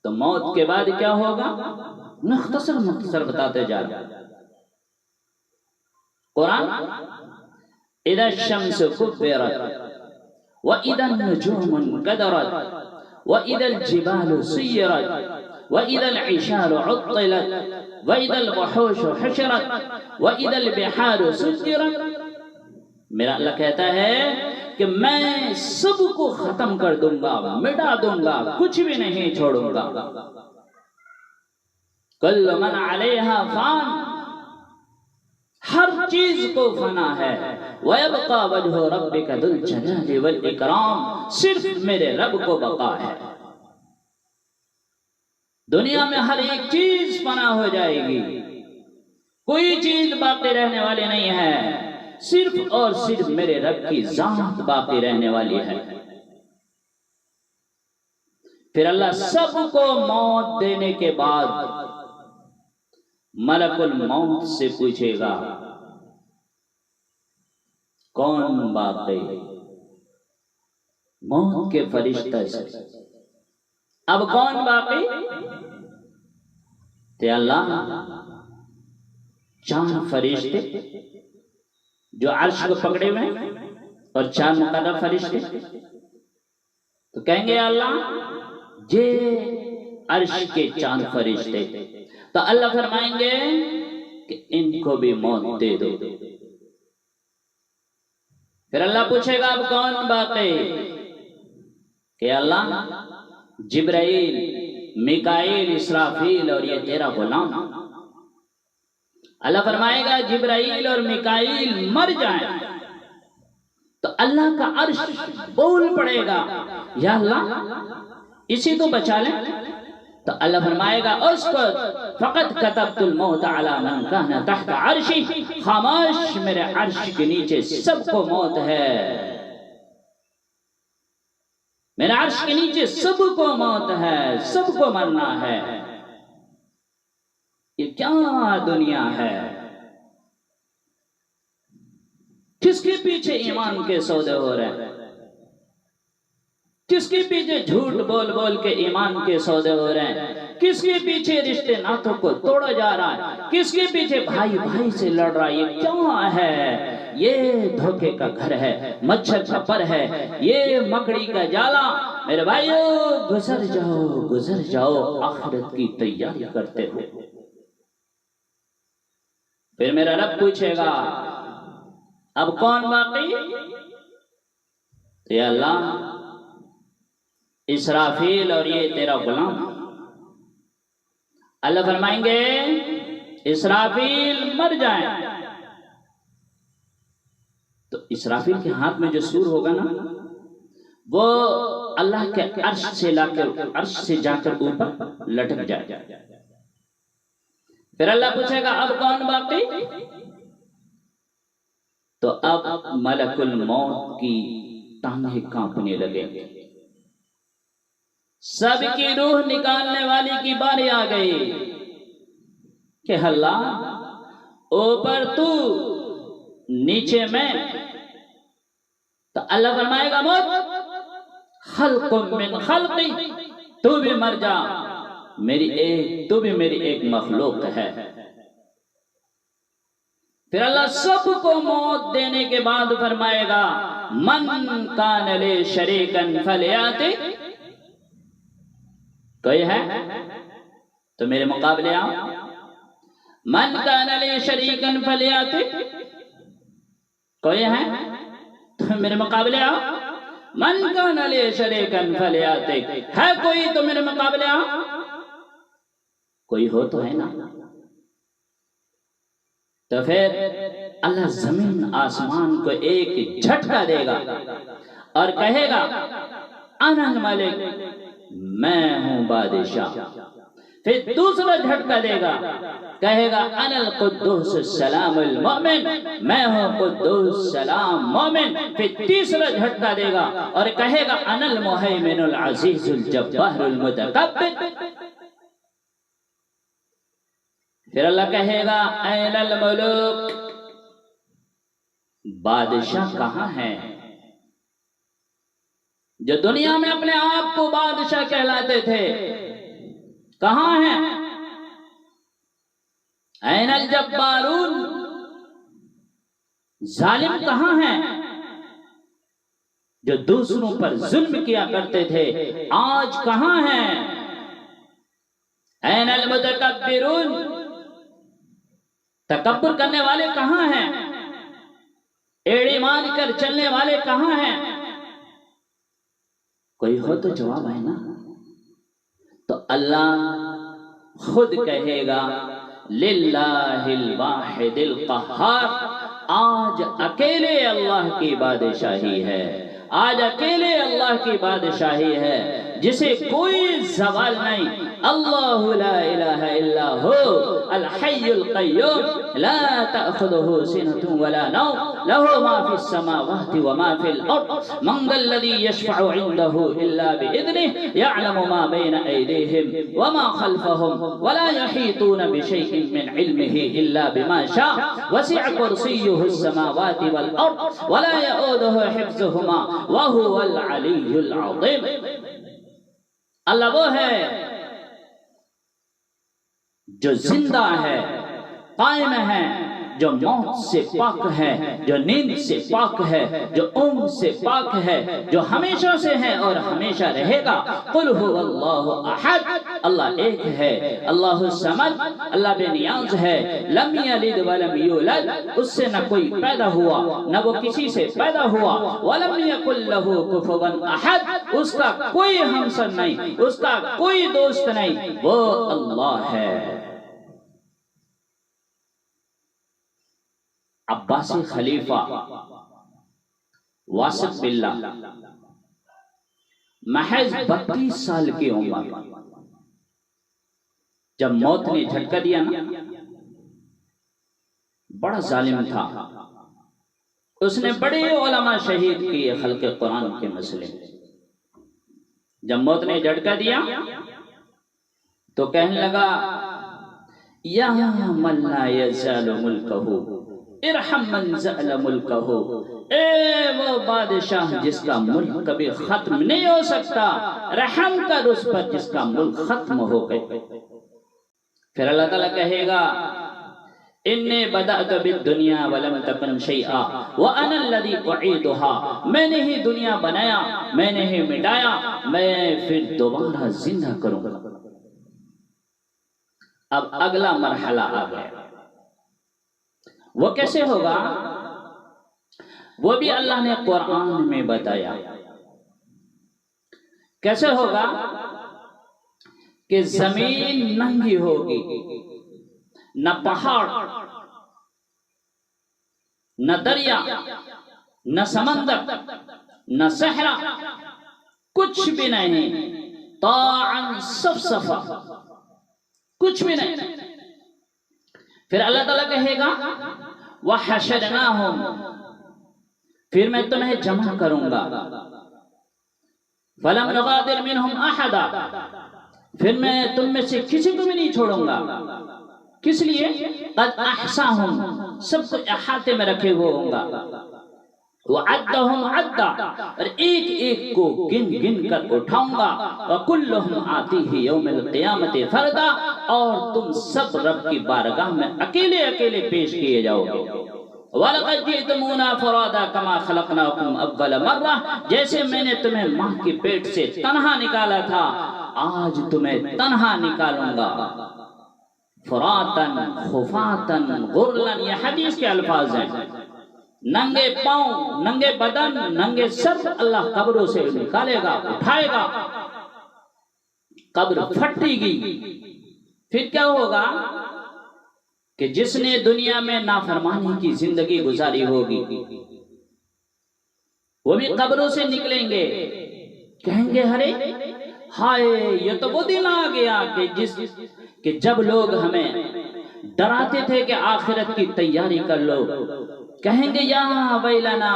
تو موت کے بعد کیا ہوگا مختصر بتاتے جا رہے ہیں قرآن. اذا الشمس كبرت واذا النجوم انكدرت واذا الجبال سيرت واذا العشار عطلت واذا الوحوش حشرت واذا البحار سجرت. میرا اللہ کہتا ہے کہ میں سب کو ختم کر دوں گا، مٹا دوں گا، کچھ بھی نہیں چھوڑوں گا. کل من علیہا فان، ہر چیز کو فنا ہے. وَيَبْقَى وَجْهُ رَبِّكَ ذُو الْجَلَالِ وَالْإِكْرَامِ، صرف میرے رب کو بقا ہے. دنیا میں ہر ایک چیز فنا ہو جائے گی، کوئی چیز باقی رہنے والی نہیں ہے، صرف اور صرف میرے رب کی ذات باقی رہنے والی ہے. پھر اللہ سب کو موت دینے کے بعد ملک الموت سے پوچھے گا کون باقی؟ موت کے فرشتہ سے. اب کون باقی؟ تے اللہ چار فرشتے جو عرش کو پکڑے ہوئے ہیں اور چار مقرب فرشتے، تو کہیں گے اللہ یہ عرش کے چار فرشتے. تو اللہ فرمائیں گے کہ ان کو بھی موت دے دو. پھر اللہ پوچھے گا اب کون باقی؟ کہ اللہ جبرائیل، میکائیل، اسرافیل اور یہ تیرا غلام. اللہ فرمائے گا جبرائیل اور میکائیل مر جائیں تو اللہ کا عرش بول پڑے گا یا اللہ اسی تو بچا لیں. تو اللہ فرمائے گا اسکت فقط کتبت الموت علی من کان تحت عرشی، خاموش، میرے عرش کے نیچے سب کو موت ہے، میرے عرش کے نیچے سب کو موت ہے، سب کو مرنا ہے. یہ کیا دنیا ہے؟ کس کے پیچھے ایمان کے سودے ہو رہے ہیں؟ کس کے پیچھے جھوٹ بول بول کے ایمان کے سودے ہو رہے ہیں؟ کس کے پیچھے رشتے ناتوں کو توڑا جا رہا ہے؟ کس کے پیچھے بھائی بھائی سے لڑ رہا ہے؟ یہ کیا ہے؟ یہ دھوکے کا گھر ہے، مچھر کا پر ہے، یہ مکڑی کا جالا. میرے بھائیو گزر جاؤ، آخرت کی تیاری کرتے ہو. پھر میرا رب پوچھے گا اب کون باقی؟ یا اللہ اسرافیل اور یہ تیرا غلام. اللہ فرمائیں گے اسرافیل مر جائیں تو اسرافیل کے ہاتھ میں جو سور ہوگا نا وہ اللہ کے عرش سے جا کر اوپر لٹک جائے. پھر اللہ پوچھے گا اب کون باقی؟ تو اب ملک الموت کی ٹانگیں کانپنے لگے، سب کی روح نکالنے والی کی باری آ گئی کہ اللہ اوپر تو نیچے میں. تو اللہ فرمائے گا موت خلق من خلقی، تو بھی مر جا، تو بھی میری ایک مخلوق ہے. پھر اللہ سب کو موت دینے کے بعد فرمائے گا من کان لی شریکن فلیاتی، کوئی ہے تو میرے مقابلے آؤ. من کان لی شریکن فلیاتی، کوئی ہے تو میرے مقابلے آؤ. من کان لی شریکن فلیاتی، ہے کوئی تو میرے مقابلے آؤ. کوئی ہو تو ہے نا. تو پھر اللہ زمین آسمان کو ایک جھٹکا دے گا اور کہے گا انا الملک، میں ہوں بادشاہ. پھر دوسرا جھٹکا دے گا، کہے گا انا القدوس السلام المؤمن، میں ہوں قدوس سلام مومن. پھر تیسرا جھٹکا دے گا اور کہے گا انا المہیمن العزیز الجبار المتکبر. پھر اللہ کہے گا این الملوک، بادشاہ کہاں ہے؟ جو دنیا میں اپنے آپ کو بادشاہ کہلاتے تھے کہاں ہیں؟ این الجبارون، ظالم کہاں ہیں جو دوسروں پر ظلم کیا کرتے تھے، آج کہاں ہیں؟ این المتکبرون، تکبر کرنے والے کہاں ہیں؟ ایڑی مان کر چلنے والے کہاں ہیں؟ کوئی ہو تو جواب ہے نا؟ تو اللہ خود کہے گا للہ الواحد القہار، آج اکیلے اللہ کی بادشاہی ہے، آج اکیلے اللہ کی بادشاہی ہے جسے کوئی زوال نہیں۔ اللہ لا الہ الا ہو الحی القیوم لا تأخذہ سنۃ ولا نوم لہ ما فی السماوات وما فی الارض من ذا الذی یشفع عندہ الا بإذنہ یعلم ما بین ایدیہم وما خلفہم ولا یحیطون بشیء من علمہ الا بما شاء وسع کرسیہ السماوات والارض ولا یؤودہ حفظہما وہو العلی العظیم۔ اللہ وہ ہے جو زندہ ہے، قائم ہے، جو موت سے پاک ہے، جو نیند سے پاک ہے، جو اونگ سے پاک ہے، جو ہمیشہ سے ہے اور ہمیشہ رہے گا۔ قل هو اللہ احد، اللہ ایک ہے، اللہ الصمد، اللہ بے نیاز ہے، لم یلد ولم یولد، اس سے نہ کوئی پیدا ہوا نہ وہ کسی سے پیدا ہوا، ولم یکن لہ کفوا احد، اس کا کوئی ہمسر نہیں، اس کا کوئی دوست نہیں، وہ اللہ ہے۔ عباسی خلیفہ واسط باللہ محض 32 سال کی عمر، جب موت نے جھٹکا دیا نا، بڑا ظالم تھا، اس نے بڑے علماء شہید کیے خلق قرآن کے مسئلے۔ جب موت نے جھٹکا دیا تو کہنے لگا یا من لا یزال ملکہ ارحم من زال ملکہ، اے وہ بادشاہ جس کا ملک کبھی ختم نہیں ہو سکتا، رحم کر اس پر جس کا ملک ختم ہو گئے۔ پھر اللہ تعالیٰ کہے گا انی بدأت بالدنیا ولم تکن شیئا وانا الذی اعیدها، میں نے ہی دنیا بنایا، میں نے ہی مٹایا، میں پھر دوبارہ زندہ کروں گا۔ اب اگلا مرحلہ آ گیا، وہ کیسے ہوگا؟ وہ بھی اللہ نے قرآن میں بتایا۔ کیسے ہوگا؟ کہ زمین ننگی ہوگی، نہ پہاڑ، نہ دریا، نہ سمندر، نہ صحرا، کچھ بھی نہیں، طاعن صفصفا، کچھ بھی نہیں۔ پھر اللہ تعالیٰ کہے گا وَحَشَرْنَاهُمْ، پھر میں تمہیں جمع کروں گا، فَلَمْ نُغَادِرْ مِنْهُمْ أَحَدًا، پھر میں تم میں سے کسی کو بھی نہیں چھوڑوں گا۔ کس لیے؟ قَدْ أَحْصَاهُمْ، سب کو احاطے میں رکھے ہوئے ہوں گا، وَعَدَّهُمْ عَدًّا، اور ایک ایک کو گن گن کر اٹھاؤں گا، وَكُلُّهُمْ آتِيهِ يَوْمَ الْقِيَامَةِ فَرْدًا، اور تم سب رب کی بارگاہ میں اکیلے اکیلے پیش کیے جاؤ گے۔ وَلَقَدْ جِئْتُمُونَا فُرَادًا كَمَا خَلَقْنَاكُمْ أَوَّلَ مَرَّةٍ، جیسے میں نے تمہیں ماں کے پیٹ سے تنہا نکالا تھا، آج تمہیں تنہا نکالوں گا۔ فُرَاتًا خُفَاتًا غُرْلًا، یہ حدیث کے الفاظ ہیں۔ ننگے پاؤں، ننگے بدن، ننگے سر اللہ قبروں سے نکالے گا، اٹھائے گا، قبر پھٹے گی۔ پھر کیا ہوگا؟ کہ جس نے دنیا میں نافرمانی کی زندگی گزاری ہوگی وہ بھی قبروں سے نکلیں گے، کہیں گے ارے ہائے یہ تو وہ دن آ گیا کہ جب لوگ ہمیں ڈراتے تھے کہ آخرت کی تیاری کر لو، کہیں گے یا ویلنا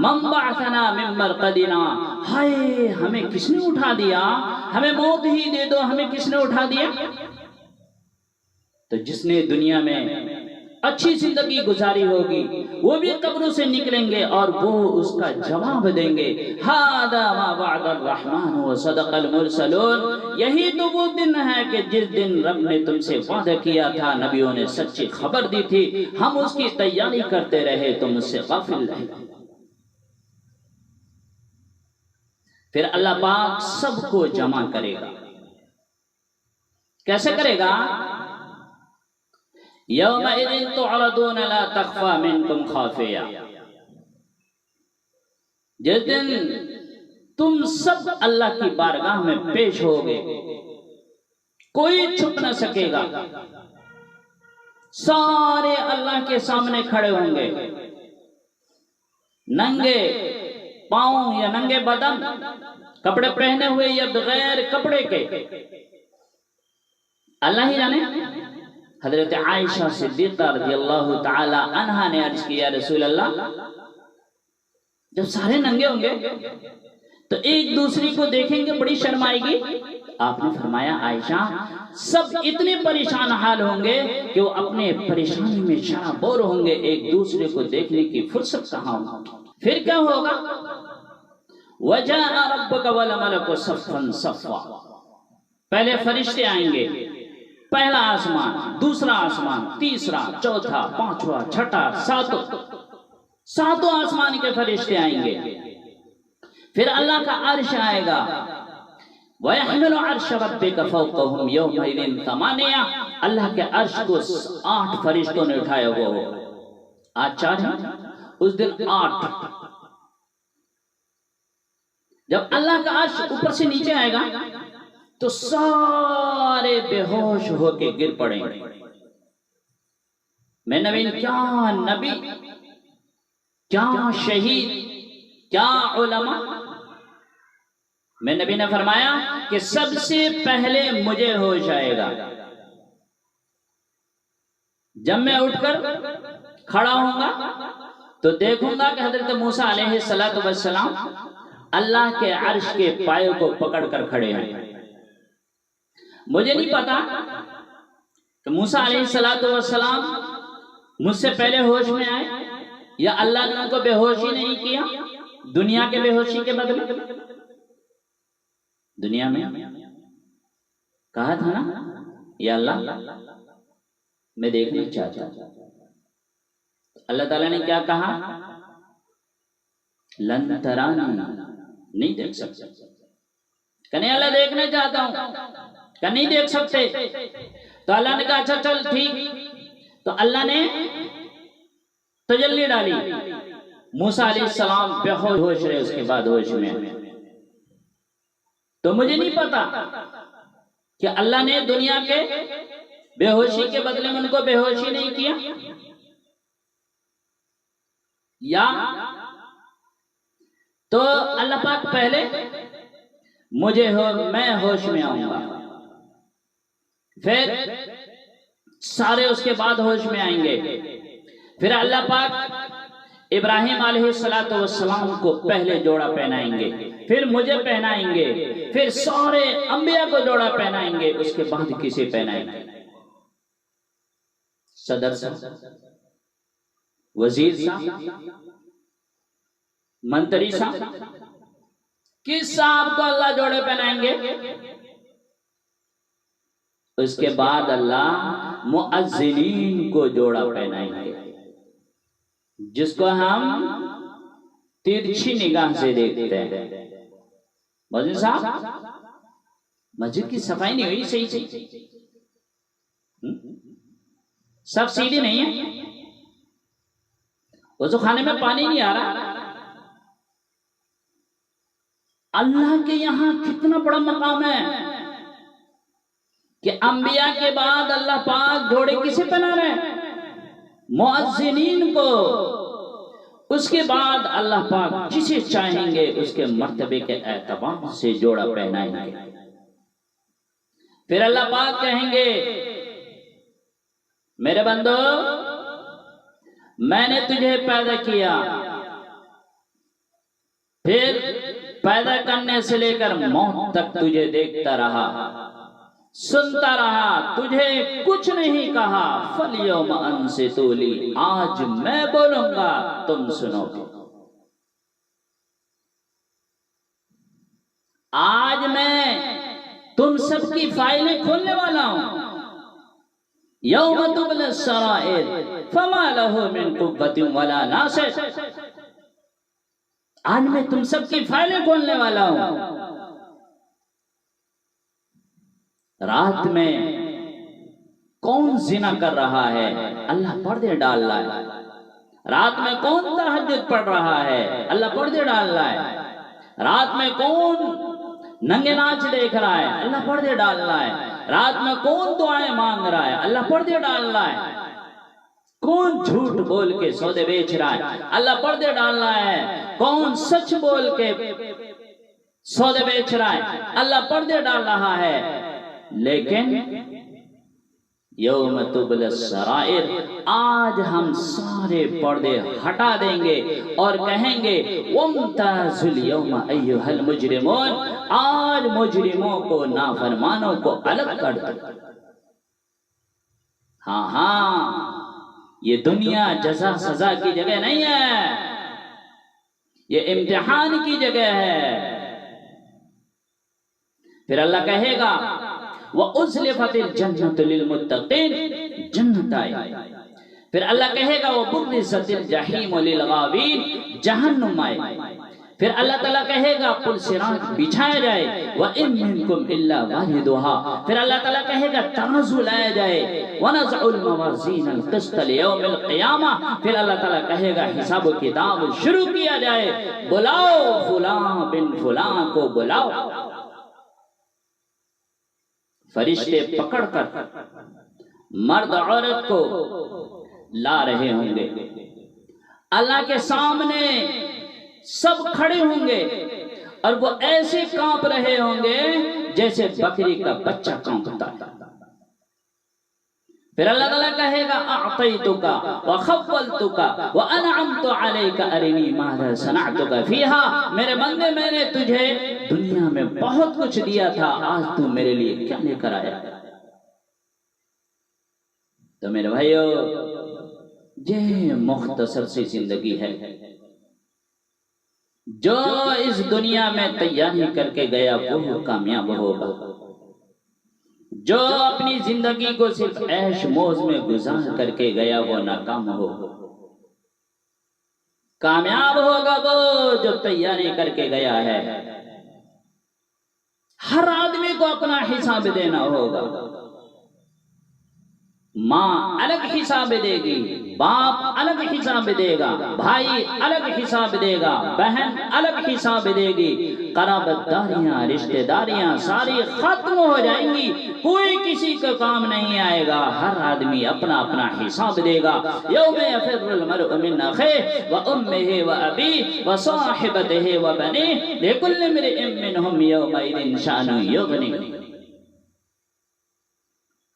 من بعثنا من مرقدنا، ہائے ہمیں کس نے اٹھا دیا، ہمیں موت ہی دے دو، ہمیں کس نے اٹھا دیا۔ تو جس نے دنیا میں اچھی زندگی گزاری ہوگی، وہ بھی قبروں سے نکلیں گے اور وہ اس کا جواب دیں گے، ھذا ما وعد الرحمن وصدق المرسلون، یہی تو وہ دن ہے کہ جس دن رب نے تم سے وعدہ کیا تھا، نبیوں نے سچی خبر دی تھی، ہم اس کی تیاری کرتے رہے، تم اس سے غافل رہے۔ پھر اللہ پاک سب کو جمع کرے گا۔ کیسے کرے گا؟ یومئذ تعرضون لا تخفی منکم خافیہ، جس دن تم سب اللہ کی بارگاہ میں پیش ہوگے، کوئی چھپ نہ سکے گا، سارے اللہ کے سامنے کھڑے ہوں گے، ننگے پاؤں یا ننگے بدن، کپڑے پہنے ہوئے یا بغیر کپڑے کے، اللہ ہی جانے۔ حضرت عائشہ صدیقہ رضی اللہ تعالی عنہا نے عرض کیا، رسول اللہ جب سارے ننگے ہوں گے تو ایک دوسری کو دیکھیں گے، بڑی شرم آئے گی۔ آپ نے فرمایا، عائشہ سب اتنے پریشان حال ہوں گے کہ وہ اپنے پریشانی میں شرابور ہوں گے، ایک دوسرے کو دیکھنے کی فرصت کہاں ہوگی۔ پھر کیا ہوگا؟ وَجَاءَ رَبُّكَ وَالْمَلَكُ صَفًّا صَفًّا، پہلے فرشتے آئیں گے، پہلا آسمان، دوسرا آسمان، تیسرا، چوتھا، پانچواں، چھٹا، ساتوں آسمان کے فرشتے آئیں گے۔ پھر اللہ کا عرش آئے گا، وَيَحْمِلُ عَرْشَ رَبِّكَ فَوْقَهُمْ يَوْمَئِذٍ ثَمَانِيَةٌ، اللہ کے عرش کو 8 فرشتوں نے اٹھایا ہوا ہو، آج 4 ہیں، اس دن 8۔ جب اللہ کا عرش اوپر سے نیچے آئے گا تو سارے بے ہوش ہو کے گر پڑیں گے۔ میں نبی، کیا نبی، کیا شہید، کیا علماء۔ میں نبی نے فرمایا کہ سب سے پہلے مجھے ہوش آئے گا، جب میں اٹھ کر کھڑا ہوں گا تو دیکھوں گا کہ حضرت موسیٰ علیہ السلام اللہ کے عرش کے پائے کو پکڑ کر کھڑے ہیں۔ مجھے نہیں پتا کہ موسیٰ علیہ السلام مجھ سے پہلے ہوش میں آئے یا اللہ نے ان کو بے ہوشی نہیں کیا دنیا کے بے ہوشی کے بدلے۔ دنیا میں کہا تھا نا، یا اللہ میں دیکھنا چاہتا ہوں، اللہ تعالیٰ نے کیا کہا؟ لن ترانی، نہیں دیکھ سکتے۔ کہ نہیں اللہ دیکھنا چاہتا ہوں، کہ نہیں دیکھ سکتے۔ تو اللہ نے کہا اچھا چل ٹھیک، تو اللہ نے تجلی ڈالی، موسیٰ علیہ السلام بے ہوش رہے، اس کے بعد ہوش میں۔ تو مجھے نہیں پتا کہ اللہ نے دنیا کے بے ہوشی کے بدلے میں ان کو بے ہوشی نہیں کیا، یا تو اللہ پاک پہلے میں ہوش میں آؤں گا، پھر سارے اس کے بعد ہوش میں آئیں گے۔ پھر اللہ پاک ابراہیم علیہ السلام کو پہلے جوڑا پہنائیں گے، پھر مجھے پہنائیں گے، پھر سارے انبیاء کو جوڑا پہنائیں گے، اس کے بعد کسے پہنائیں گے؟ صدر صاحب، وزیر صاحب، منتری صاحب، کس صاحب کو اللہ جوڑے پہنائیں گے؟ اس کے بعد اللہ مؤذنین کو جوڑا پہنائیں گے، جس کو ہم ترچھی نگاہ سے دیکھتے ہیں۔ مؤذن صاحب، مسجد کی صفائی نہیں ہوئی صحیح سے، سب سیدھی نہیں ہے، وضو خانے میں پانی نہیں آ رہا۔ اللہ کے یہاں کتنا بڑا مقام ہے کہ انبیاء کے بعد اللہ پاک جوڑے کسے پہنا رہے ہیں؟ مؤذنین کو۔ اس کے بعد اللہ پاک جسے چاہیں گے اس کے مرتبے کے اعتبار سے جوڑا پہنائیں گے۔ پھر اللہ پاک کہیں گے، میرے بندو، میں نے تجھے پیدا کیا، پھر پیدا کرنے سے لے کر موت تک تجھے دیکھتا رہا، سنتا رہا تجھے کچھ نہیں کہا، فَالْيَوْمَ أَنْصِتُوا لِي، آج میں بولوں گا تم سنو گے، آج میں تم سب کی فائلیں کھولنے والا ہوں۔ یوم تبلی السرائر فما لہ من قوۃ ولا ناصر، آج میں تم سب کی فائلیں کھولنے والا ہوں۔ رات میں کون زنا کر رہا ہے؟ اللہ پردے ڈال رہا ہے۔ رات میں کون تہجد پڑھ رہا ہے؟ اللہ پردے ڈال رہا ہے۔ رات میں کون ننگے ناچ دیکھ رہا ہے؟ اللہ پردے ڈال رہا ہے۔ رات میں کون دعائیں مانگ رہا ہے؟ اللہ پردے ڈال رہا ہے۔ کون جھوٹ بول کے سودے بیچ رہا ہے؟ اللہ پردے ڈال رہا ہے۔ کون سچ بول کے سودے بیچ رہا ہے؟ اللہ پردے ڈال رہا ہے۔ لیکن یوم تبلی السرائر، آج ہم سارے پردے ہٹا دیں گے اور کہیں گے وَامْتَازُوا الْيَوْمَ أَيُّهَا الْمُجْرِمُونَ، آج مجرموں کو، نافرمانوں کو الگ کر دو۔ ہاں یہ دنیا جزا سزا کی جگہ نہیں ہے، یہ امتحان کی جگہ ہے۔ پھر اللہ کہے گا وَأُزْلِفَتِ الْجَنَّةُ لِلْمُتَّقِينَ، جنت آئے۔ پھر اللہ کہے گا وَبُرِّزَتِ الْجَحِيمُ لِلْغَاوِينَ، جہنم آئے۔ پھر اللہ تعالیٰ کہے گا پل صراط بچھایا جائے، وَإِن مِّنكُمْ إِلَّا وَارِدُهَا، پھر اللہ تعالیٰ کہے گا ترازو لایا جائے، وَنَضَعُ الْمَوَازِينَ الْقِسْطَ لِيَوْمِ الْقِيَامَةِ، پھر اللہ تعالیٰ کہے گا حساب و کتاب شروع کیا جائے، بلاؤ فلاں بن فلاں کو بلاؤ۔ فرشتے پکڑ کر مرد عورت کو لا رہے ہوں گے، اللہ کے سامنے سب کھڑے ہوں گے اور وہ ایسے کانپ رہے ہوں گے جیسے بکری کا بچہ کانپتا ہے۔ پھر اللہ تعالیٰ کہے گا اعطیتک وخولتک وانعمت علیک ارنی ماذا صنعتک فیہا، میرے بندے میں نے تجھے دنیا میں بہت کچھ دیا تھا، آج تو میرے لیے کیا لے کر آیا؟ تو میرے بھائیو، یہ مختصر سی زندگی ہے۔ جو اس دنیا میں تیاری کر کے گیا وہ کامیاب ہوگا، جو اپنی زندگی کو صرف عیش موز میں گزار کر کے گیا وہ ناکام ہوگا۔ کامیاب ہوگا وہ جو تیاری کر کے گیا ہے۔ ہر آدمی کو اپنا حساب دینا ہوگا۔ ماں الگ حساب دے گی، باپ الگ حساب دے گا، بھائی الگ حساب دے گا، بہن الگ حساب دے گی، قرابت داریاں رشتہ داریاں ساری ختم ہو جائیں گی، کوئی کسی کا کام نہیں آئے گا، ہر آدمی اپنا اپنا حساب دے گا۔ یوم یفر المرء من اخیہ وامہ وابیہ وصاحبتہ وبنیہ لکل امرئ منہم یومئذ شأن یغنیہ۔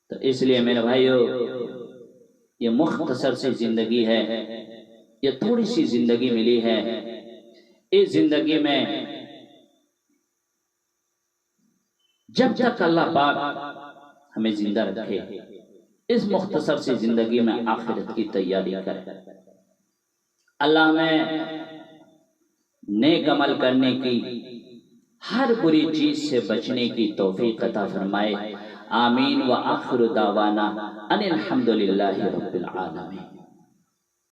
تو اس لیے میرے بھائیو، یہ مختصر سی زندگی ہے، یہ تھوڑی سی زندگی ملی ہے۔ اس زندگی میں جب تک اللہ پاک ہمیں زندہ رکھے، اس مختصر سی زندگی میں آخرت کی تیاری کرے۔ اللہ ہمیں نیک عمل کرنے کی، ہر بری چیز سے بچنے کی توفیق عطا فرمائے۔ آمین۔ وآخر دعوانا ان الحمد للہ رب العالمین۔